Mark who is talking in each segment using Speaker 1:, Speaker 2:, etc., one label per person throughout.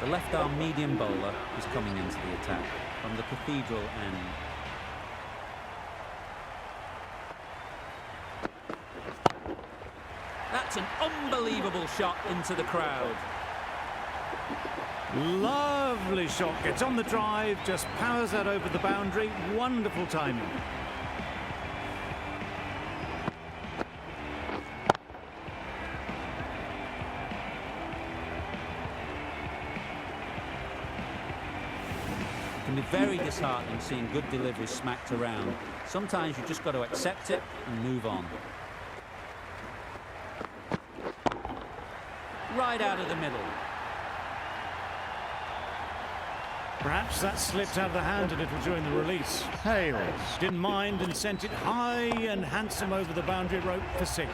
Speaker 1: The left-arm medium bowler is coming into the attack from the Cathedral end. That's an unbelievable shot into the crowd.
Speaker 2: Lovely shot, gets on the drive, just powers that over the boundary. Wonderful timing.
Speaker 1: It can be very disheartening seeing good deliveries smacked around. Sometimes you just got to accept it and move on. Right out of the middle.
Speaker 2: Perhaps that slipped out of the hand a little during the release. Hales didn't mind and sent it high and handsome over the boundary rope for 6.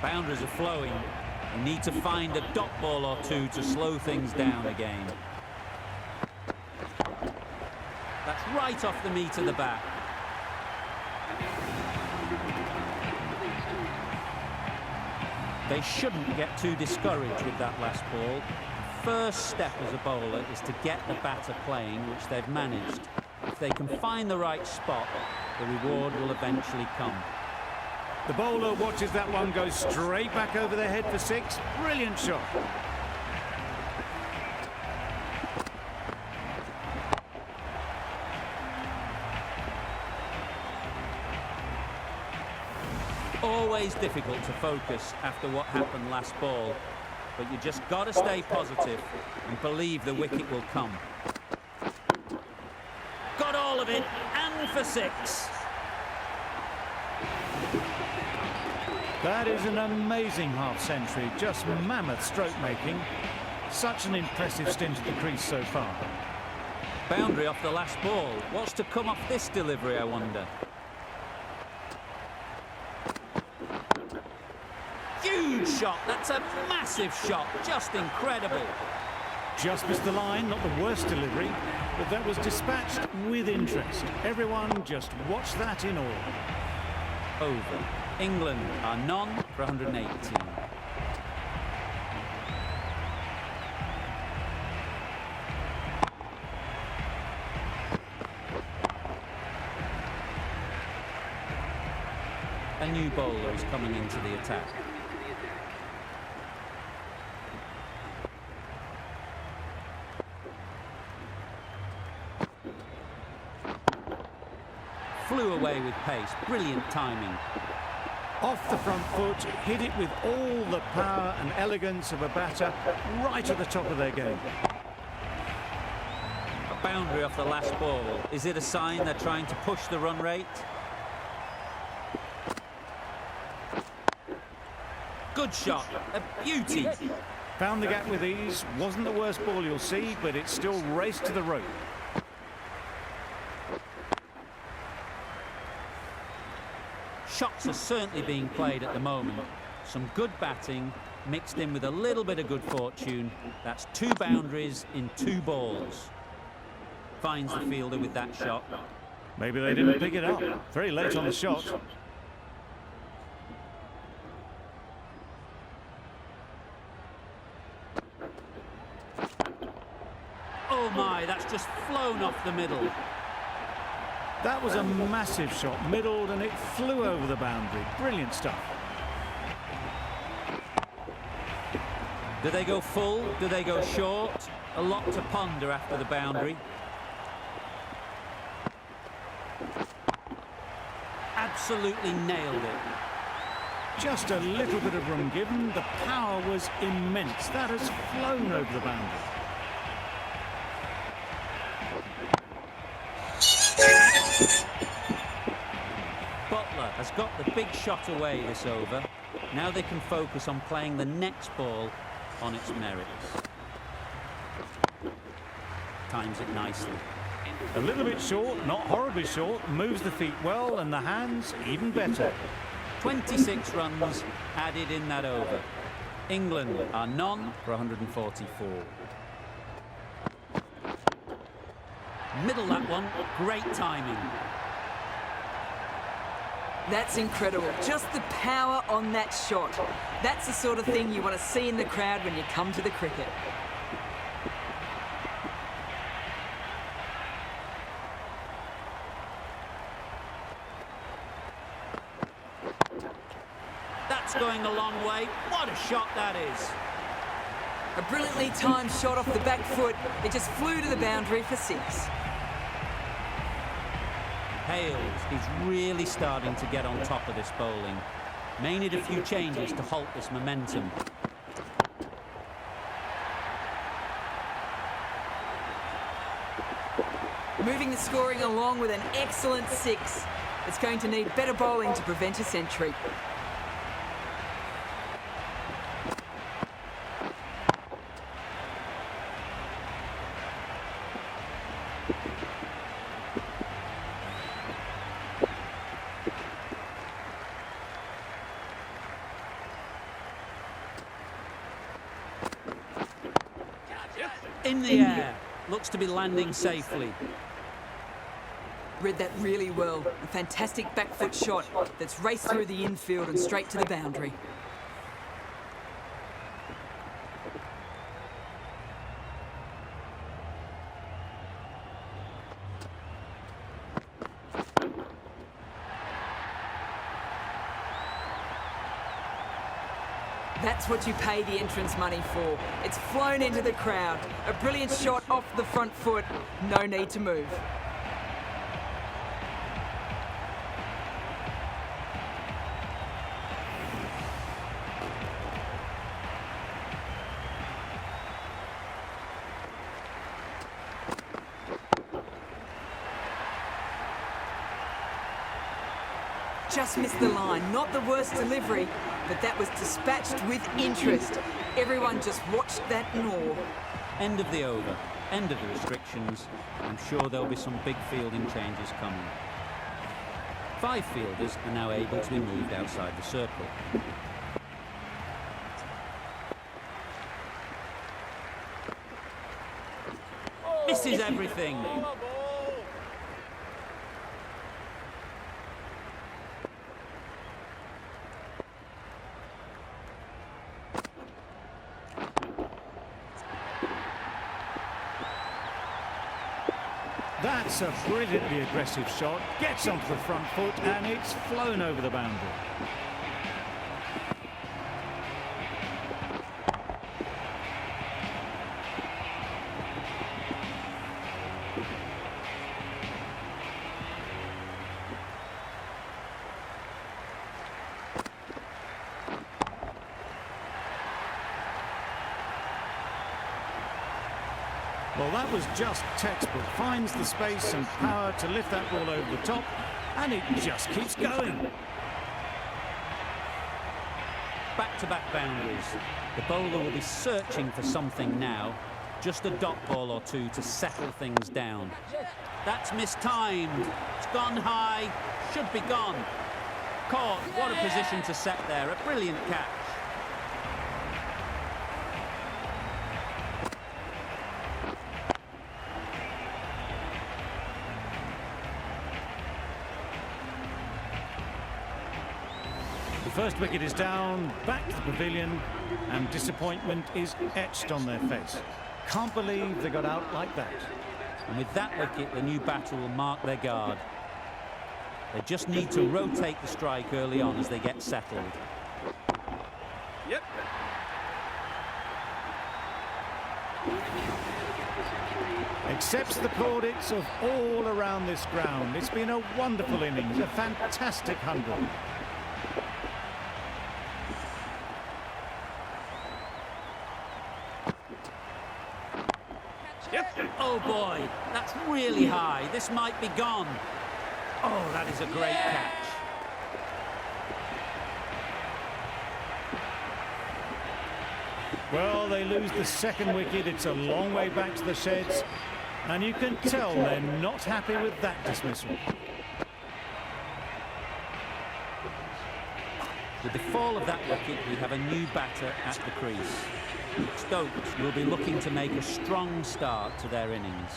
Speaker 1: Boundaries are flowing. You need to find a dot ball or two to slow things down again. That's right off the meat of the bat. They shouldn't get too discouraged with that last ball. First step as a bowler is to get the batter playing, which they've managed. If they can find the right spot, the reward will eventually come.
Speaker 2: The bowler watches that one go straight back over their head for 6. Brilliant shot.
Speaker 1: Always difficult to focus after what happened last ball, but you just got to stay positive and believe the wicket will come. Got all of it, and for 6.
Speaker 2: That is an amazing half-century, just mammoth stroke making. Such an impressive stint at the crease so far.
Speaker 1: Boundary off the last ball. What's to come off this delivery, I wonder? Huge shot, that's a massive shot, just incredible.
Speaker 2: Just missed the line, not the worst delivery, but that was dispatched with interest. Everyone just watched that in awe.
Speaker 1: Over. England are none for 118. A new bowler is coming into the attack. Flew away with pace, brilliant timing.
Speaker 2: Off the front foot, hit it with all the power and elegance of a batter, right at the top of their game.
Speaker 1: A boundary off the last ball. Is it a sign they're trying to push the run rate? Good shot, a beauty.
Speaker 2: Found the gap with ease, wasn't the worst ball you'll see, but it still raced to the rope.
Speaker 1: Shots are certainly being played at the moment. Some good batting mixed in with a little bit of good fortune. That's 2 boundaries in 2 balls. Finds the fielder with that shot.
Speaker 2: Maybe they didn't pick it up. Very late on the shot.
Speaker 1: Oh my, that's just flown off the middle.
Speaker 2: That was a massive shot, middled, and it flew over the boundary. Brilliant stuff.
Speaker 1: Do they go full? Do they go short? A lot to ponder after the boundary. Absolutely nailed it.
Speaker 2: Just a little bit of room given. The power was immense. That has flown over the boundary.
Speaker 1: Buttler has got the big shot away this over. Now they can focus on playing the next ball on its merits. Times it nicely.
Speaker 2: A little bit short, not horribly short, moves the feet well, and the hands even better.
Speaker 1: 26 runs added in that over. England are none for 144. Middle that one, great timing.
Speaker 3: That's incredible. Just the power on that shot. That's the sort of thing you want to see in the crowd when you come to the cricket.
Speaker 1: That's going a long way. What a shot that is.
Speaker 3: A brilliantly timed shot off the back foot. It just flew to the boundary for 6.
Speaker 1: Hales is really starting to get on top of this bowling. May need a few changes to halt this momentum.
Speaker 3: Moving the scoring along with an excellent 6. It's going to need better bowling to prevent a century.
Speaker 1: In the air. Looks to be landing safely.
Speaker 3: Read that really well. A fantastic back foot shot that's raced through the infield and straight to the boundary. That's what you pay the entrance money for. It's flown into the crowd. A brilliant shot off the front foot. No need to move. Just missed the line. Not the worst delivery, but that was dispatched with interest. Everyone just watched that in awe.
Speaker 1: End of the over. End of the restrictions. I'm sure there'll be some big fielding changes coming. 5 fielders are now able to be moved outside the circle. Misses everything.
Speaker 2: That's a brilliantly aggressive shot. Gets onto the front foot and it's flown over the boundary. Well, that was just textbook. Finds the space and power to lift that ball over the top, and it just keeps going.
Speaker 1: Back-to-back boundaries. The bowler will be searching for something now. Just a dot ball or two to settle things down. That's mistimed. It's gone high. Should be gone. Caught. What a position to set there. A brilliant catch.
Speaker 2: The first wicket is down, back to the pavilion, and disappointment is etched on their face. Can't believe they got out like that.
Speaker 1: And with that wicket, the new batter will mark their guard. They just need to rotate the strike early on as they get settled.
Speaker 4: Yep.
Speaker 2: Accepts the plaudits of all around this ground. It's been a wonderful innings, a fantastic 100.
Speaker 1: Oh boy, that's really high. This might be gone. Oh, that is a great catch.
Speaker 2: Well, they lose the second wicket. It's a long way back to the sheds, and you can tell they're not happy with that dismissal.
Speaker 1: With the fall of that wicket, we have a new batter at the crease. Stokes will be looking to make a strong start to their innings.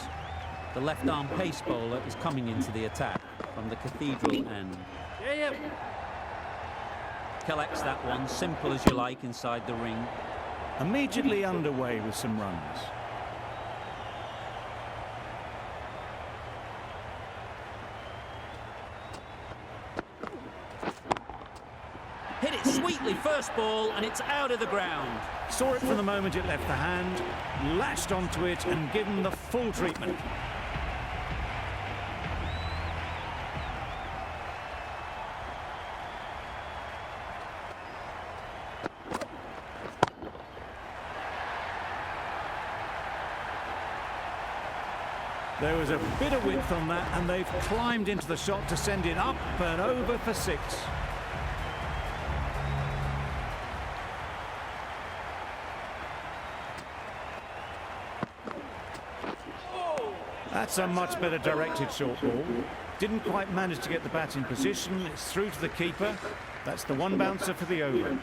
Speaker 1: The left-arm pace bowler is coming into the attack. from the Cathedral end.
Speaker 4: Yeah.
Speaker 1: Collects that one, simple as you like, inside the ring.
Speaker 2: Immediately underway with some runs.
Speaker 1: Hit it sweetly, first ball, and it's out of the ground.
Speaker 2: Saw it from the moment it left the hand, latched onto it and given the full treatment. There was a bit of width on that, and they've climbed into the shot to send it up and over for 6. That's a much better directed short ball. Didn't quite manage to get the bat in position. It's through to the keeper. That's the one bouncer for the over.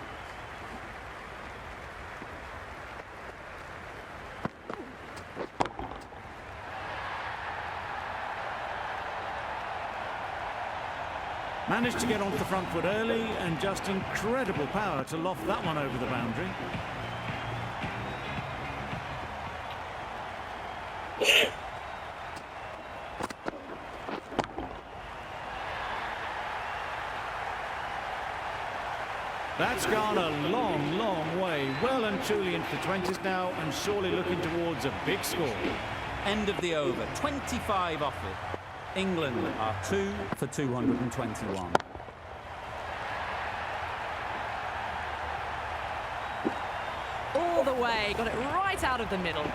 Speaker 2: Managed to get onto the front foot early, and just incredible power to loft that one over the boundary. That's gone a long, long way. Well and truly into the 20s now, and surely looking towards a big score.
Speaker 1: End of the over, 25 off it. England are 2 for 221.
Speaker 5: All the way, got it right out of the middle.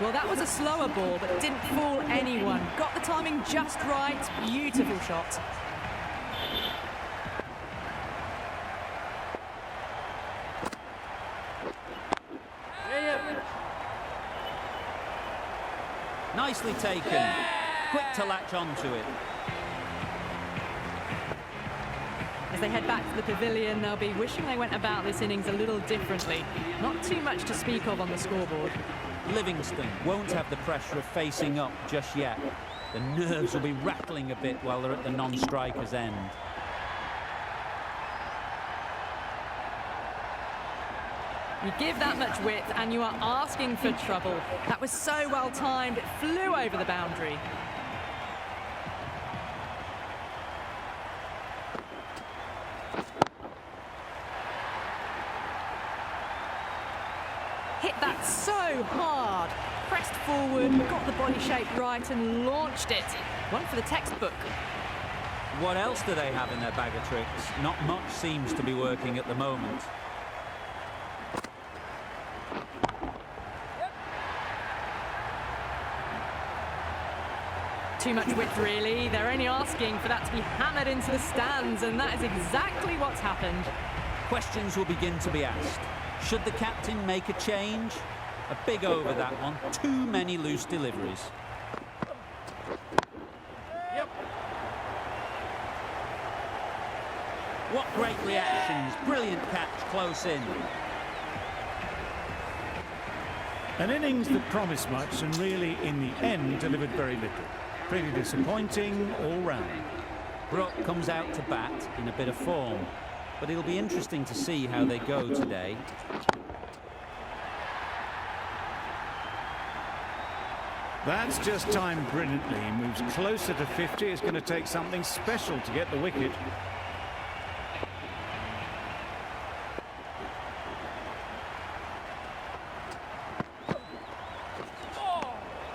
Speaker 5: Well, that was a slower ball, but didn't fool anyone. Got the timing just right. Beautiful shot.
Speaker 4: Yeah.
Speaker 1: Nicely taken. Quick to latch onto it.
Speaker 5: As they head back to the pavilion, they'll be wishing they went about this innings a little differently. Not too much to speak of on the scoreboard.
Speaker 1: Livingston won't have the pressure of facing up just yet. The nerves will be rattling a bit while they're at the non-striker's end.
Speaker 5: You give that much width and you are asking for trouble. That was so well timed, it flew over the boundary. Hit that so hard. Pressed forward, got the body shape right and launched it. One for the textbook.
Speaker 1: What else do they have in their bag of tricks? Not much seems to be working at the moment.
Speaker 5: Too much width, really. They're only asking for that to be hammered into the stands, and that is exactly what's happened.
Speaker 1: Questions will begin to be asked. Should the captain make a change? A big over, that one. Too many loose deliveries.
Speaker 4: Yep.
Speaker 1: What great reactions. Brilliant catch close in.
Speaker 2: An innings that promised much and really, in the end, delivered very little. Pretty disappointing all round.
Speaker 1: Brook comes out to bat in a bit of form, but it'll be interesting to see how they go today.
Speaker 2: That's just timed brilliantly. He moves closer to 50. It's going to take something special to get the wicket.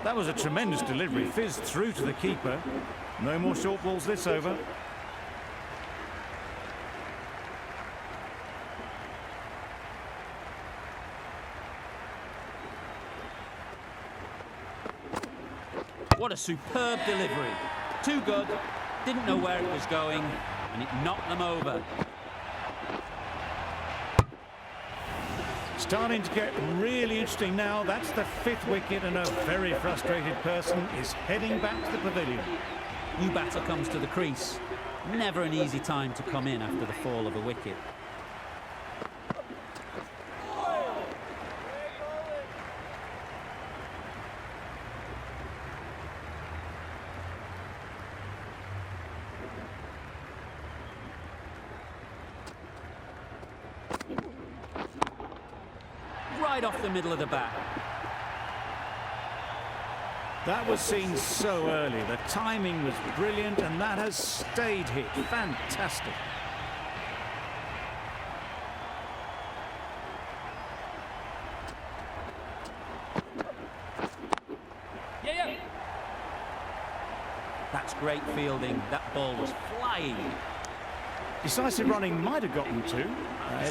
Speaker 2: That was a tremendous delivery. Fizzed through to the keeper. No more short balls this over.
Speaker 1: What a superb delivery. Too good. Didn't know where it was going, and it knocked them over.
Speaker 2: Starting to get really interesting now. That's the 5th wicket, and a very frustrated person is heading back to the pavilion.
Speaker 1: New batter comes to the crease. Never an easy time to come in after the fall of a wicket. Right off the middle of the bat.
Speaker 2: That was seen so early. The timing was brilliant, and that has stayed hit. Fantastic.
Speaker 4: Yeah.
Speaker 1: That's great fielding. That ball was flying.
Speaker 2: Decisive running might have gotten two.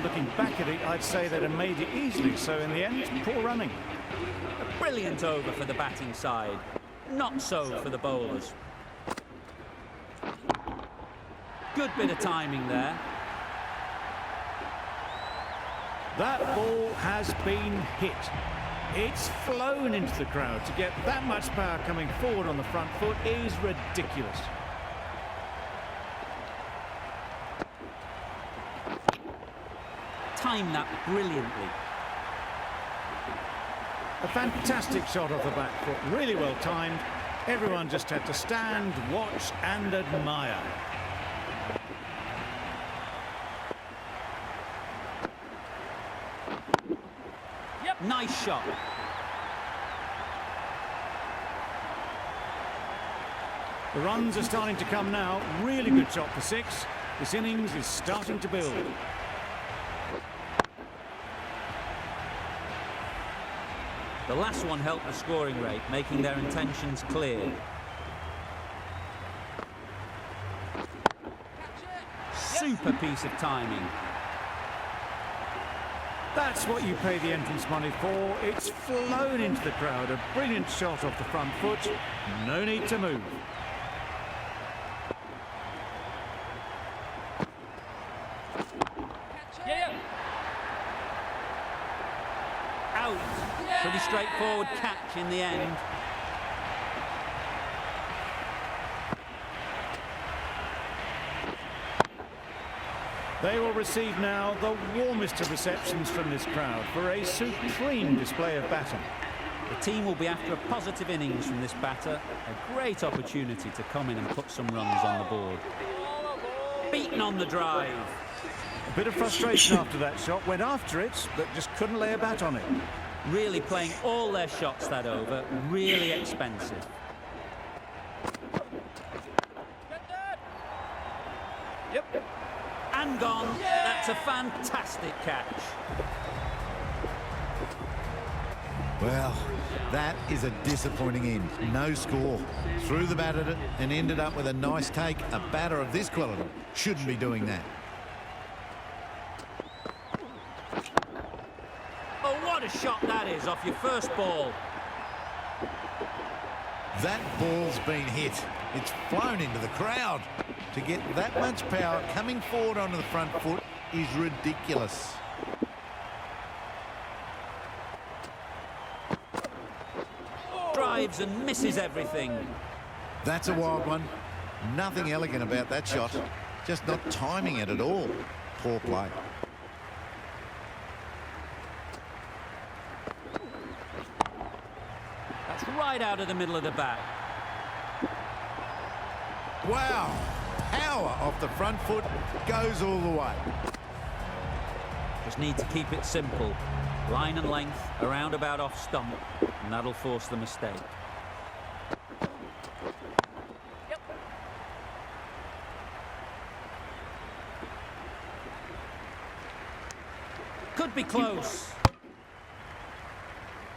Speaker 2: Looking back at it, I'd say they'd have made it easily. So in the end, poor running.
Speaker 1: A brilliant over for the batting side. Not so for the bowlers. Good bit of timing there.
Speaker 2: That ball has been hit. It's flown into the crowd. To get that much power coming forward on the front foot is ridiculous.
Speaker 1: Timed that brilliantly.
Speaker 2: A fantastic shot off the back foot, really well timed. Everyone just had to stand, watch and admire.
Speaker 1: Yep. Nice shot.
Speaker 2: The runs are starting to come now. Really good shot for six. This innings is starting to build.
Speaker 1: The last one helped the scoring rate, making their intentions clear. Super piece of timing.
Speaker 2: That's what you pay the entrance money for. It's flown into the crowd. A brilliant shot off the front foot. No need to move.
Speaker 4: Yeah.
Speaker 1: Out. Pretty straightforward catch in the end.
Speaker 2: They will receive now the warmest of receptions from this crowd for a supreme display of batting.
Speaker 1: The team will be after a positive innings from this batter. A great opportunity to come in and put some runs on the board. Beaten on the drive.
Speaker 2: A bit of frustration after that shot. Went after it, but just couldn't lay a bat on it.
Speaker 1: Really playing all their shots that over. Really expensive.
Speaker 4: Yep.
Speaker 1: And gone. That's a fantastic catch.
Speaker 6: Well, that is a disappointing end. No score. Threw the bat at it and ended up with a nice take. A batter of this quality shouldn't be doing that.
Speaker 1: Oh, what a shot that is off your first ball.
Speaker 6: That ball's been hit. It's flown into the crowd. To get that much power coming forward onto the front foot is ridiculous.
Speaker 1: Drives and misses everything.
Speaker 6: That's a wild one. Nothing elegant about that shot. Just not timing it at all. Poor play.
Speaker 1: That's right out of the middle of the bat.
Speaker 6: Wow. Power off the front foot goes all the way.
Speaker 1: Just need to keep it simple. Line and length, around about off stump, and that'll force the mistake.
Speaker 4: Yep.
Speaker 1: Could be close.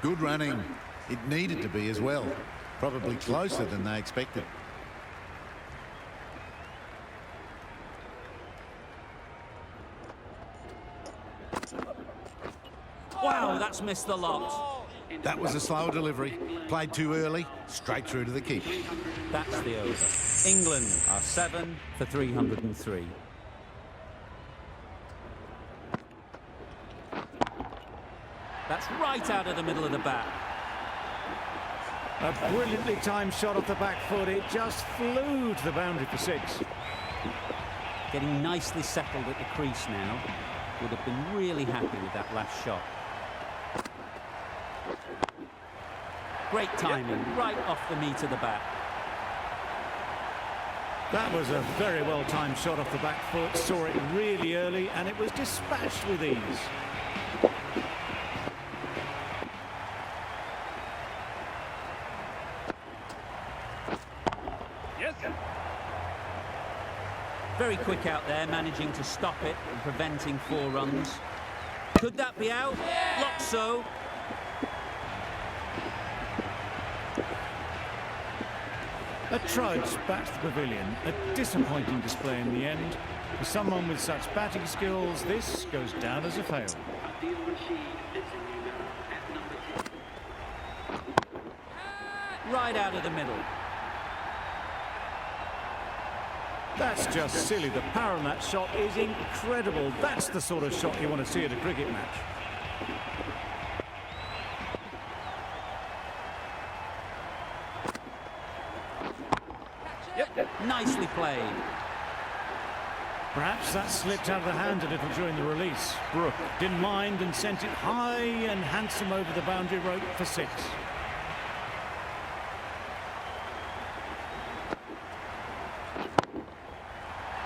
Speaker 6: Good running. It needed to be as well. Probably closer than they expected.
Speaker 1: Wow, that's missed the lot.
Speaker 6: That was a slower delivery. Played too early, straight through to the keeper.
Speaker 1: That's the over. England are 7 for 303. That's right out of the middle of the bat.
Speaker 2: A brilliantly timed shot off the back foot. It just flew to the boundary for 6.
Speaker 1: Getting nicely settled at the crease now. Would have been really happy with that last shot. Great timing, right off the meat of the bat.
Speaker 2: That was a very well-timed shot off the back foot. Saw it really early, and it was dispatched with ease.
Speaker 4: Yes.
Speaker 1: Very quick out there, managing to stop it and preventing 4 runs. Could that be out? Locked so.
Speaker 2: A trudge back to the pavilion. A disappointing display in the end. For someone with such batting skills, this goes down as a fail.
Speaker 1: Right out of the middle.
Speaker 2: That's just silly. The power on that shot is incredible. That's the sort of shot you want to see at a cricket match.
Speaker 4: Yep.
Speaker 1: Nicely played.
Speaker 2: Perhaps that slipped out of the hand a little during the release. Brook didn't mind and sent it high and handsome over the boundary rope for 6.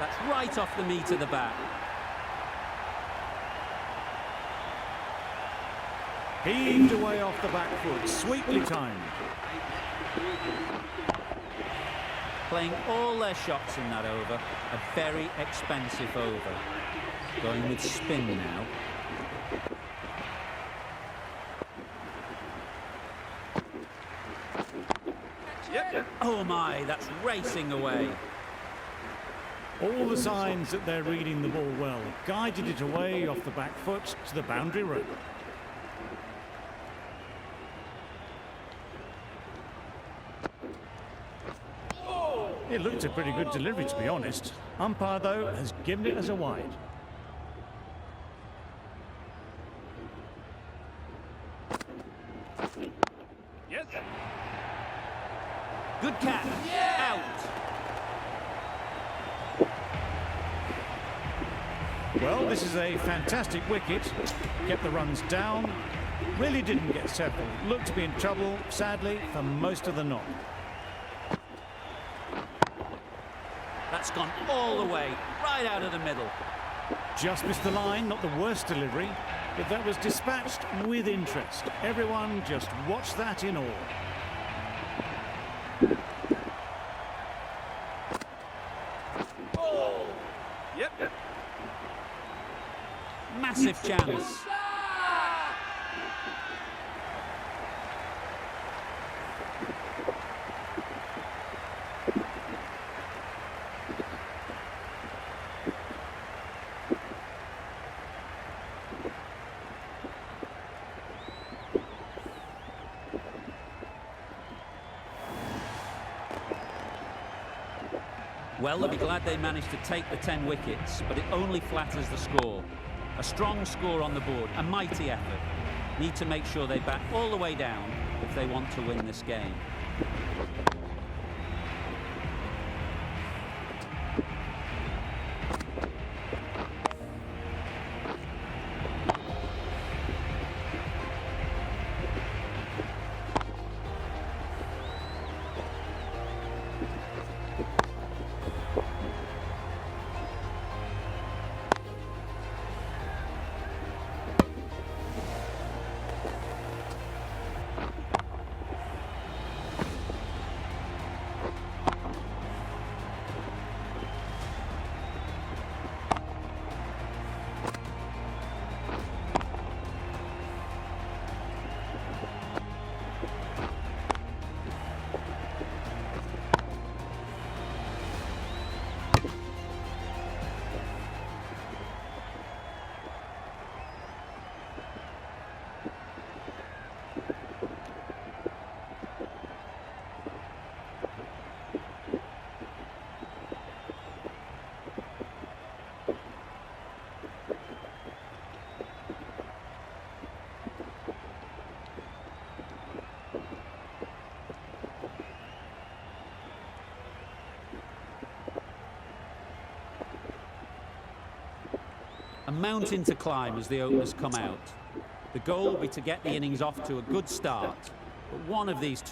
Speaker 1: That's right off the meat of the bat.
Speaker 2: Heaved away off the back foot, sweetly timed.
Speaker 1: Playing all their shots in that over. A very expensive over. Going with spin now.
Speaker 4: Yep.
Speaker 1: Oh my, that's racing away.
Speaker 2: All the signs that they're reading the ball well. Guided it away off the back foot to the boundary rope. It looked a pretty good delivery, to be honest. Umpire, though, has given it as a wide.
Speaker 4: Yes.
Speaker 1: Good catch. Out.
Speaker 2: Well, this is a fantastic wicket. Kept the runs down. Really didn't get settled. Looked to be in trouble, sadly, for most of the knock.
Speaker 1: That's gone all the way, right out of the middle.
Speaker 2: Just missed the line, not the worst delivery, but that was dispatched with interest. Everyone just watched that in awe.
Speaker 4: Yep.
Speaker 1: Massive chance. Well, they'll be glad they managed to take the 10 wickets, but it only flatters the score. A strong score on the board, a mighty effort. Need to make sure they bat all the way down if they want to win this game. A mountain to climb as the openers come out. The goal will be to get the innings off to a good start. But one of these two